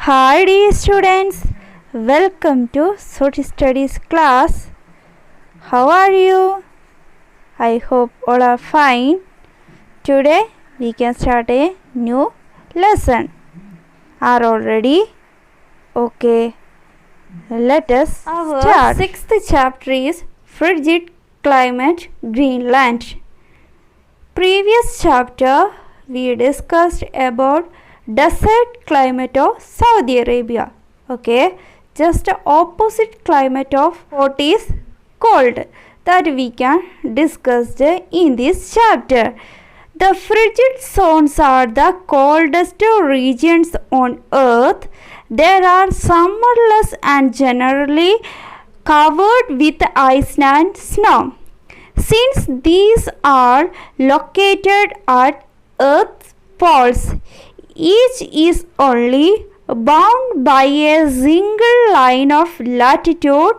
Hi dear students, welcome to Social Studies class. How are you? I hope all are fine. Today we can start a new lesson. Are all ready? Okay, let us start. Our sixth chapter is Frigid Climate Greenland. Previous chapter we discussed about desert climate of Saudi Arabia. Okay, just opposite climate of what is cold that we can discuss in this chapter. The frigid zones are the coldest regions on earth. They are summerless and generally covered with ice and snow. Since these are located at Earth's poles, each is only bound by a single line of latitude,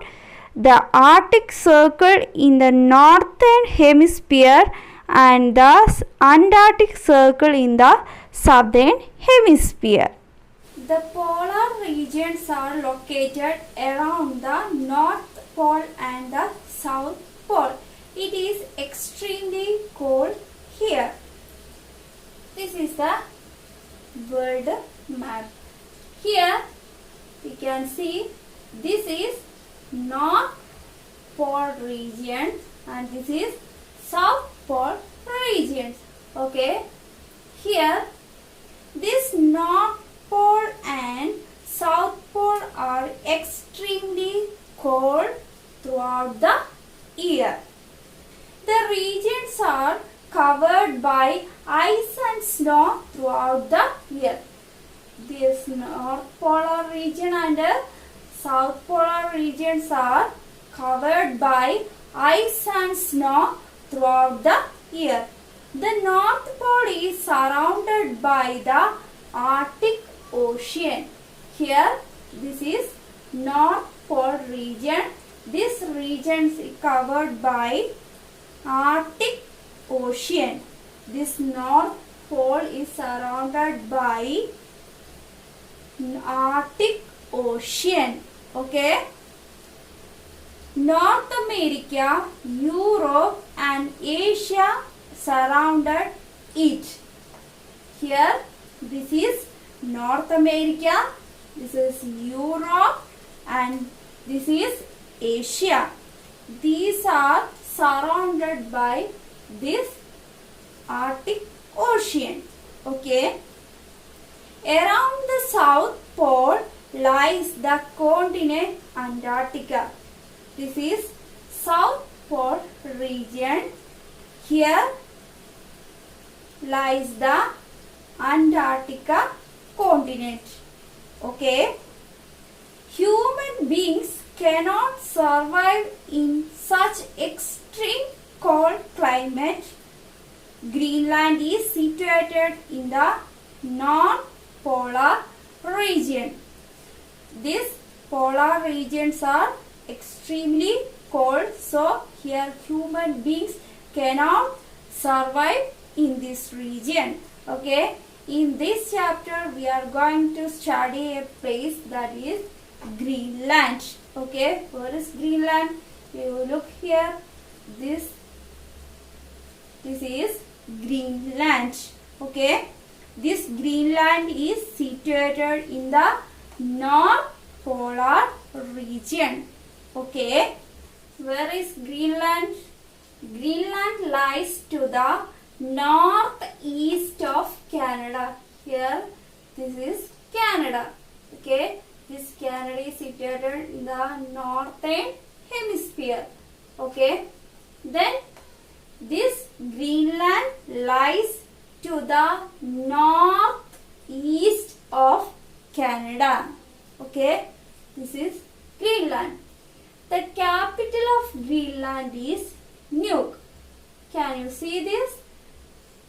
the Arctic Circle in the northern hemisphere and the Antarctic Circle in the southern hemisphere. The polar regions are located around the North Pole and the South Pole. It is extremely cold here. This is the world map. Here we can see this is North Pole region and this is South Pole region. Okay. Here this North Pole and South Pole are extremely cold throughout the year. The regions are covered by ice and snow throughout the year. This North Polar region and South Polar regions are covered by ice and snow throughout the year. The North Pole is surrounded by the Arctic Ocean. Here this is North Pole region. This region is covered by Arctic Ocean. This North Pole is surrounded by Arctic Ocean. Okay. North America, Europe and Asia surrounded it. Here this is North America, this is Europe and this is Asia. These are surrounded by this Arctic Ocean. Okay. Around the South Pole lies the continent Antarctica. This is South Pole region. Here lies the Antarctica continent. Okay. Human beings cannot survive in such extreme cold climate. Greenland is situated in the North Polar region. These polar regions are extremely cold, so here human beings cannot survive in this region. Okay, in this chapter we are going to study a place that is Greenland. Okay, where is Greenland? You look here. This is Greenland. Okay, this Greenland is situated in the North Polar region. Okay, where is Greenland? Greenland lies to the northeast of Canada. Here this is Canada. Okay, this Canada is situated in the northern hemisphere. Okay, then this Greenland lies to the northeast of Canada. Okay, this is Greenland. The capital of Greenland is Nuuk. Can you see this?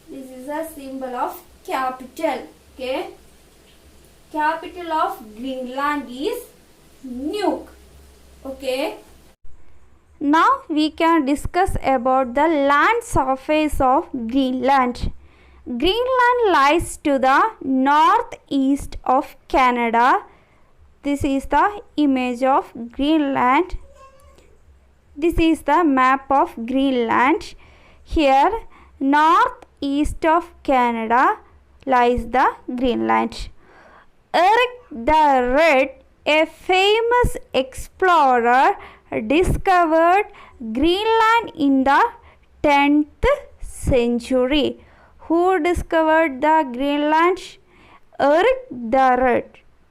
This is a symbol of capital. Okay, capital of Greenland is Nuuk. Okay. Now we can discuss about the land surface of Greenland. Greenland lies to the northeast of Canada. This is the image of Greenland. This is the map of Greenland. Here, northeast of Canada lies the Greenland. Eric the Red, a famous explorer, discovered Greenland in the 10th century. Who discovered the Greenland? Eric the Red.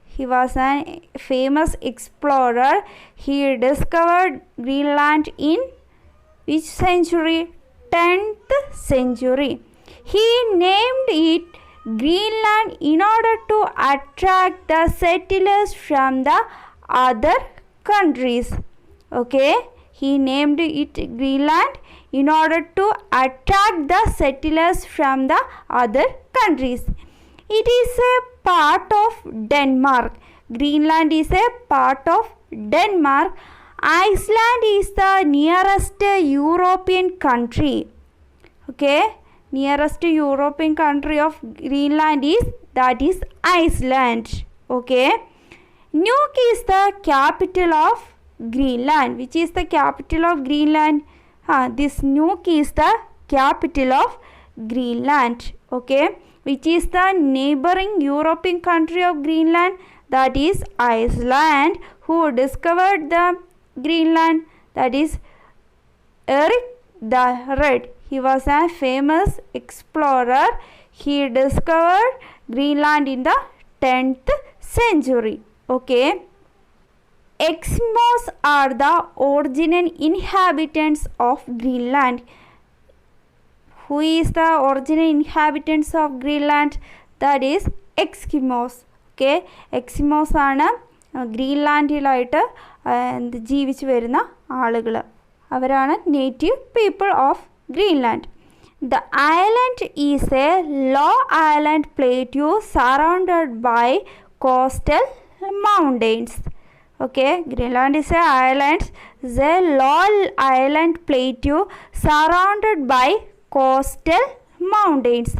He was a famous explorer. He discovered Greenland in which century? 10th century. He named it Greenland in order to attract the settlers from the other countries. Okay, he named it Greenland in order to attract the settlers from the other countries. It is a part of Denmark. Greenland is a part of Denmark. Iceland is the nearest European country. Okay, nearest European country of Greenland is Iceland. Okay, Nuuk is the capital of Greenland. Which is the capital of Greenland? This Nuuk is the capital of Greenland. Okay, which is the neighboring European country of Greenland? That is Iceland. Who discovered the Greenland? That is Eric the Red. He was a famous explorer. He discovered Greenland in the 10th century. Okay. Eskimos are the original inhabitants of Greenland. Who is the original inhabitants of Greenland? That is Eskimos. Okay. Eskimos ആണ് ഗ്രീൻലാൻഡിലായിട്ട് ജീവിച്ചു വരുന്ന ആളുകൾ. അവരാണ് native people of Greenland. The island is a low island plateau surrounded by coastal mountains. Okay, Greenland is a island. It's a low island plateau surrounded by coastal mountains.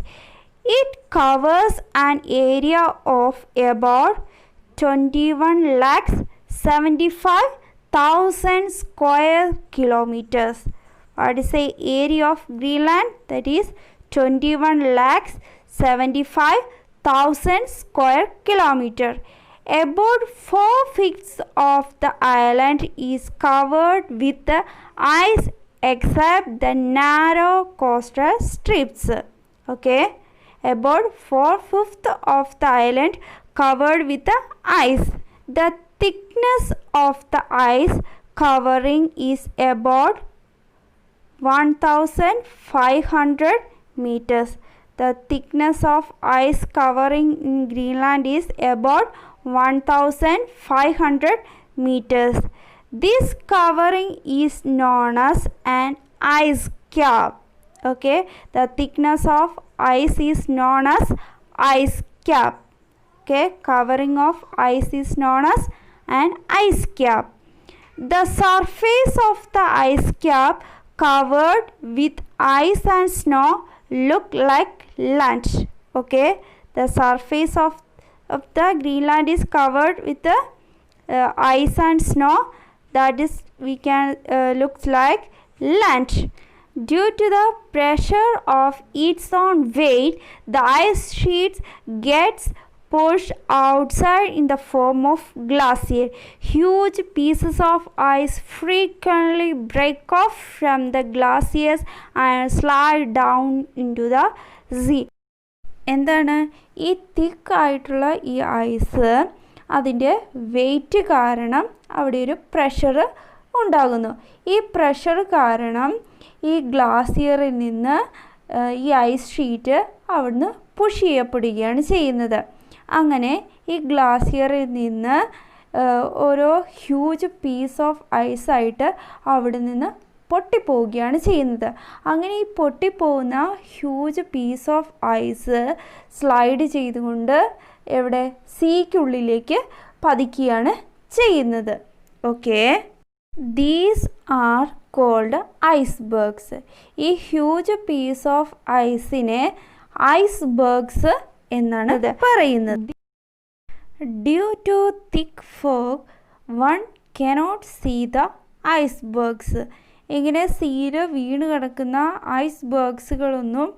It covers an area of about 21,75,000 square kilometers. What is the area of Greenland? That is 21,75,000 square kilometers. About 4/5 of the island is covered with ice except the narrow coastal strips. Okay, about 4/5 of the island covered with the ice. The thickness of the ice covering is about 1,500 meters. The thickness of ice covering in Greenland is about 1,500 meters. This covering is known as an ice cap. Okay, the thickness of ice is known as ice cap. Okay, covering of ice is known as an ice cap. The surface of the ice cap covered with ice and snow look like land. Okay, the surface of the Greenland is covered with the ice and snow. That is, we can looks like land. Due to the pressure of its own weight, the ice sheets gets pushed outside in the form of glacier. Huge pieces of ice frequently break off from the glaciers and slide down into the sea. എന്താണ് ഈ തിക്കായിട്ടുള്ള ഈ ice അതിൻ്റെ wait കാരണം അവിടെ ഒരു pressure ഉണ്ടാകുന്നു. ഈ പ്രഷർ കാരണം ഈ ഗ്ലാസിയറിൽ നിന്ന് ഈ ഐസ് ഷീറ്റ് അവിടുന്ന് പുഷ് ചെയ്യപ്പെടുകയാണ് ചെയ്യുന്നത്. അങ്ങനെ ഈ ഗ്ലാസിയറിൽ നിന്ന് ഓരോ ഹ്യൂജ് പീസ് ഓഫ് ഐസായിട്ട് അവിടെ നിന്ന് പൊട്ടിപ്പോവുകയാണ് ചെയ്യുന്നത്. അങ്ങനെ ഈ പൊട്ടിപ്പോകുന്ന huge piece of ice slide ചെയ്തുകൊണ്ട് എവിടെ സീക്കുള്ളിലേക്ക് പതിക്കുകയാണ് ചെയ്യുന്നത്. Okay, these are cold icebergs. ഈ ഹ്യൂജ് പീസ് ഓഫ് ഐസിനെ ഐസ്ബർഗ്സ് എന്നാണ് പറയുന്നത്. Due to thick fog one cannot see the icebergs. ഇങ്ങനെ സീയിൽ വീണ് കിടക്കുന്ന ഐസ്ബർഗ്സുകളൊന്നും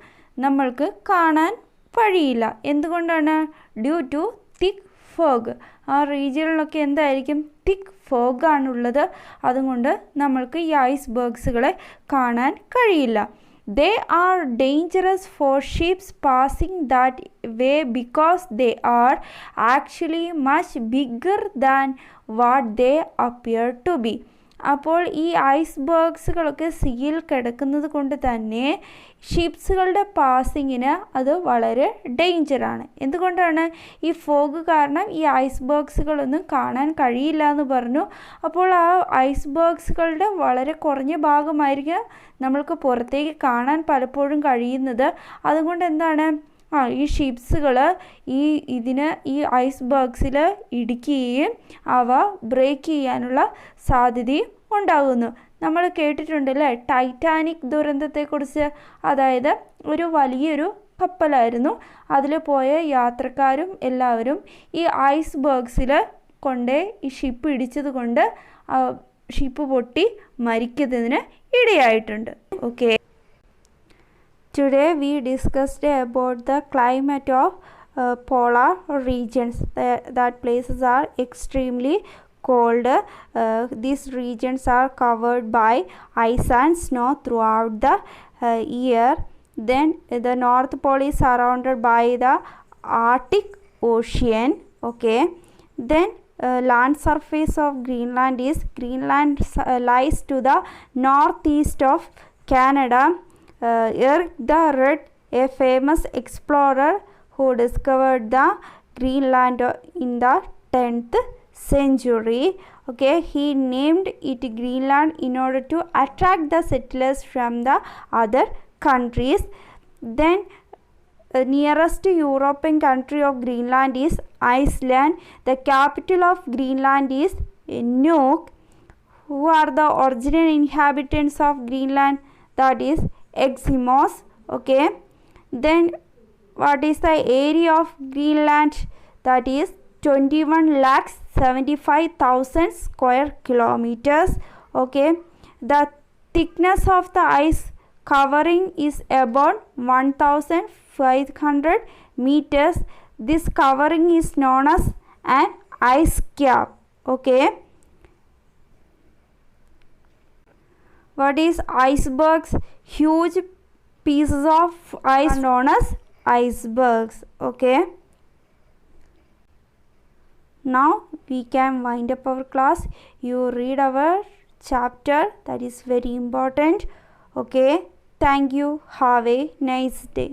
നമ്മൾക്ക് കാണാൻ കഴിയില്ല. എന്തുകൊണ്ടാണ്? Due to thick fog. ആ റീജിയനിലൊക്കെ എന്തായിരിക്കും? തിക്ക് ഫോഗാണുള്ളത്. അതുകൊണ്ട് നമ്മൾക്ക് ഈ ഐസ്ബർഗ്സുകളെ കാണാൻ കഴിയില്ല. They are dangerous for ships passing that way because they are actually much bigger than what they appear to be. അപ്പോൾ ഈ ഐസ്ബർഗ്സുകളൊക്കെ സീയിൽ കിടക്കുന്നത് കൊണ്ട് തന്നെ ഷിപ്സുകളുടെ പാസിങ്ങിന് അത് വളരെ ഡേഞ്ചറാണ്. എന്തുകൊണ്ടാണ്? ഈ ഫോഗ് കാരണം ഈ ഐസ്ബർഗ്സുകളൊന്നും കാണാൻ കഴിയില്ല എന്ന് പറഞ്ഞു. അപ്പോൾ ആ ഐസ്ബർഗ്സുകളുടെ വളരെ കുറഞ്ഞ ഭാഗമായിരിക്കും നമ്മൾക്ക് പുറത്തേക്ക് കാണാൻ പലപ്പോഴും കഴിയുന്നത്. അതുകൊണ്ട് എന്താണ്? ഈ ഷിപ്സുകൾ ഈ ഐസ്ബർഗ്സിൽ ഇടിക്കുകയും അവ ബ്രേക്ക് ചെയ്യാനുള്ള സാധ്യതയും ഉണ്ടാകുന്നു. നമ്മൾ കേട്ടിട്ടുണ്ടല്ലേ ടൈറ്റാനിക് ദുരന്തത്തെക്കുറിച്ച്. അതായത് ഒരു വലിയൊരു കപ്പലായിരുന്നു. അതിൽ പോയ യാത്രക്കാരും എല്ലാവരും ഈ ഐസ്ബർഗ്സിൽ കൊണ്ട് ഈ ഷിപ്പ് ഇടിച്ചത് കൊണ്ട് ഷിപ്പ് പൊട്ടി മരിക്കുന്നതിന് ഇടയായിട്ടുണ്ട്. Okay, today we discussed about the climate of polar regions. That places are extremely cold. These regions are covered by ice and snow throughout the year. Then the North Pole is surrounded by the Arctic Ocean. Okay, then land surface of Greenland lies to the northeast of Canada. Eric the Red, a famous explorer who discovered the Greenland in the 10th century. Okay, he named it Greenland in order to attract the settlers from the other countries. Then nearest European country of Greenland is Iceland. The capital of Greenland is Nuuk. Who are the original inhabitants of Greenland? That is Eskimos. Okay, then what is the area of Greenland? That is 21,75,000 square kilometers. Okay, the thickness of the ice covering is about 1,500 meters. This covering is known as an ice cap. Okay, what is icebergs? Huge pieces of ice known as icebergs. Okay, now we can wind up our class. You read our chapter, that is very important. Okay, thank you. Have a nice day.